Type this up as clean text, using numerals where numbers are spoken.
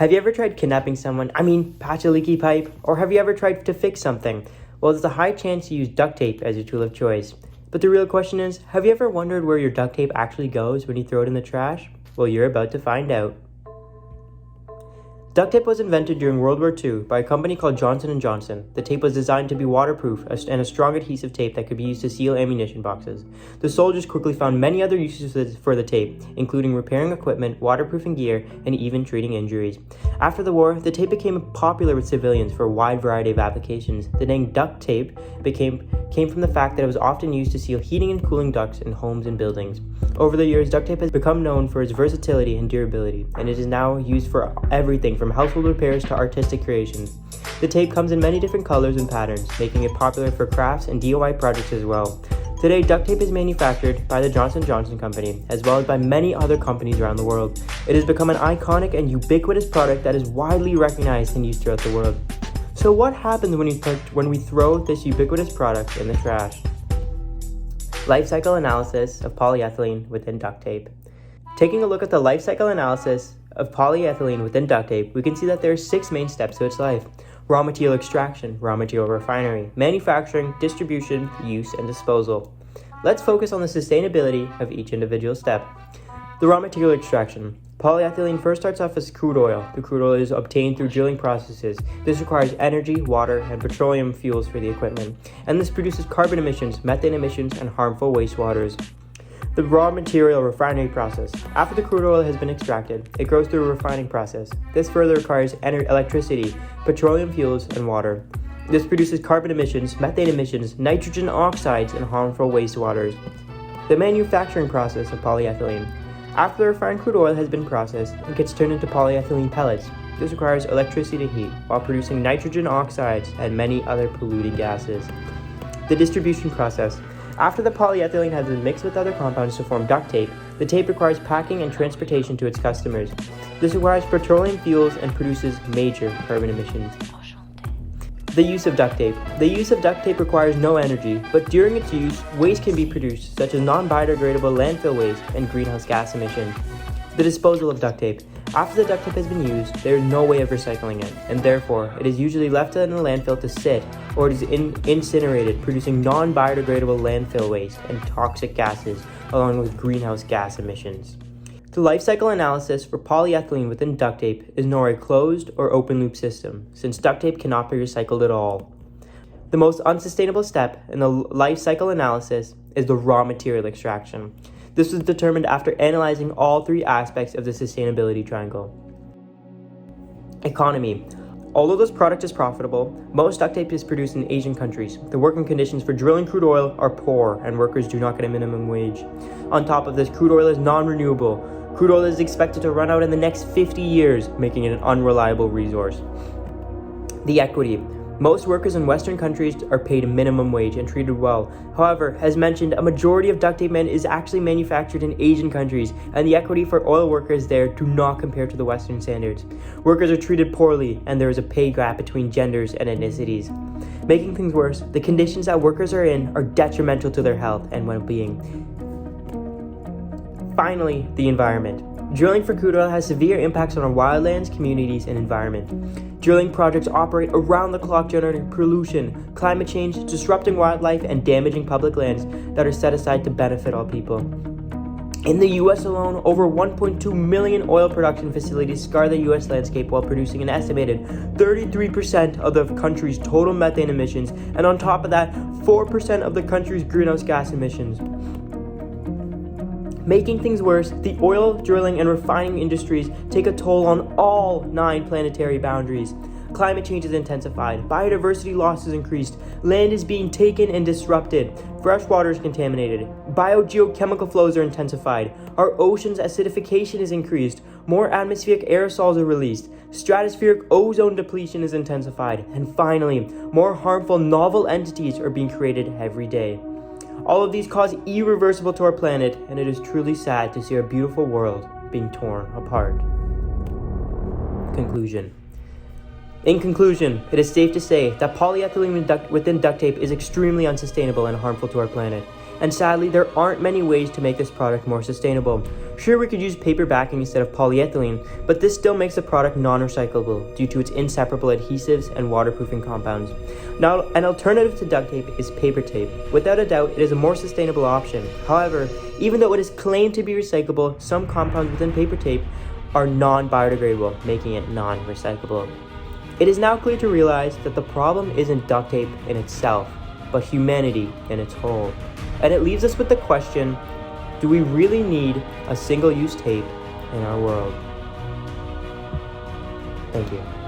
Have you ever tried kidnapping someone? Patch a leaky pipe? Or have you ever tried to fix something? Well, there's a high chance you use duct tape as your tool of choice. But the real question is, have you ever wondered where your duct tape actually goes when you throw it in the trash? Well, you're about to find out. Duct tape was invented during World War II by a company called Johnson & Johnson. The tape was designed to be waterproof and a strong adhesive tape that could be used to seal ammunition boxes. The soldiers quickly found many other uses for the tape, including repairing equipment, waterproofing gear, and even treating injuries. After the war, the tape became popular with civilians for a wide variety of applications. The name duct tape came from the fact that it was often used to seal heating and cooling ducts in homes and buildings. Over the years, duct tape has become known for its versatility and durability, and it is now used for everything from household repairs to artistic creations. The tape comes in many different colors and patterns, making it popular for crafts and DIY projects as well. Today, duct tape is manufactured by the Johnson & Johnson company, as well as by many other companies around the world. It has become an iconic and ubiquitous product that is widely recognized and used throughout the world. So what happens when we throw this ubiquitous product in the trash? Life cycle analysis of polyethylene within duct tape. Taking a look at the life cycle analysis of polyethylene within duct tape, we can see that there are 6 main steps to its life: raw material extraction, raw material refinery, manufacturing, distribution, use, and disposal. Let's focus on the sustainability of each individual step. The raw material extraction. Polyethylene first starts off as crude oil. The crude oil is obtained through drilling processes. This requires energy, water, and petroleum fuels for the equipment, and this produces carbon emissions, methane emissions, and harmful wastewaters. The raw material refinery process. After the crude oil has been extracted, it goes through a refining process. This further requires electricity, petroleum fuels, and water. This produces carbon emissions, methane emissions, nitrogen oxides, and harmful wastewaters. The manufacturing process of polyethylene. After the refined crude oil has been processed, it gets turned into polyethylene pellets. This requires electricity to heat, while producing nitrogen oxides and many other polluting gases. The distribution process. After the polyethylene has been mixed with other compounds to form duct tape, the tape requires packing and transportation to its customers. This requires petroleum fuels and produces major carbon emissions. The use of duct tape. The use of duct tape requires no energy, but during its use, waste can be produced, such as non-biodegradable landfill waste and greenhouse gas emissions. The disposal of duct tape. After the duct tape has been used, there is no way of recycling it, and therefore, it is usually left in a landfill to sit, or it is incinerated, producing non-biodegradable landfill waste and toxic gases, along with greenhouse gas emissions. The life cycle analysis for polyethylene within duct tape is nor a closed or open loop system, since duct tape cannot be recycled at all. The most unsustainable step in the life cycle analysis is the raw material extraction. This was determined after analyzing all 3 aspects of the sustainability triangle. Economy. Although this product is profitable, most duct tape is produced in Asian countries. The working conditions for drilling crude oil are poor, and workers do not get a minimum wage. On top of this, crude oil is non-renewable. Crude oil is expected to run out in the next 50 years, making it an unreliable resource. The equity. Most workers in Western countries are paid a minimum wage and treated well. However, as mentioned, a majority of duct tape is actually manufactured in Asian countries, and the equity for oil workers there do not compare to the Western standards. Workers are treated poorly, and there is a pay gap between genders and ethnicities. Making things worse, the conditions that workers are in are detrimental to their health and well-being. Finally, the environment. Drilling for crude oil has severe impacts on our wildlands, communities, and environment. Drilling projects operate around the clock, generating pollution, climate change, disrupting wildlife, and damaging public lands that are set aside to benefit all people. In the US alone, over 1.2 million oil production facilities scar the US landscape while producing an estimated 33% of the country's total methane emissions, and on top of that, 4% of the country's greenhouse gas emissions. Making things worse, the oil, drilling, and refining industries take a toll on all 9 planetary boundaries. Climate change is intensified, biodiversity loss is increased, land is being taken and disrupted, fresh water is contaminated, biogeochemical flows are intensified, our oceans' acidification is increased, more atmospheric aerosols are released, stratospheric ozone depletion is intensified, and finally, more harmful novel entities are being created every day. All of these cause irreversible to our planet, and it is truly sad to see our beautiful world being torn apart. Conclusion. In conclusion, it is safe to say that polyethylene within duct tape is extremely unsustainable and harmful to our planet. And sadly, there aren't many ways to make this product more sustainable. Sure, we could use paper backing instead of polyethylene, but this still makes the product non-recyclable due to its inseparable adhesives and waterproofing compounds. Now, an alternative to duct tape is paper tape. Without a doubt, it is a more sustainable option. However, even though it is claimed to be recyclable, some compounds within paper tape are non-biodegradable, making it non-recyclable. It is now clear to realize that the problem isn't duct tape in itself, but humanity in its whole. And it leaves us with the question, do we really need a single-use tape in our world? Thank you.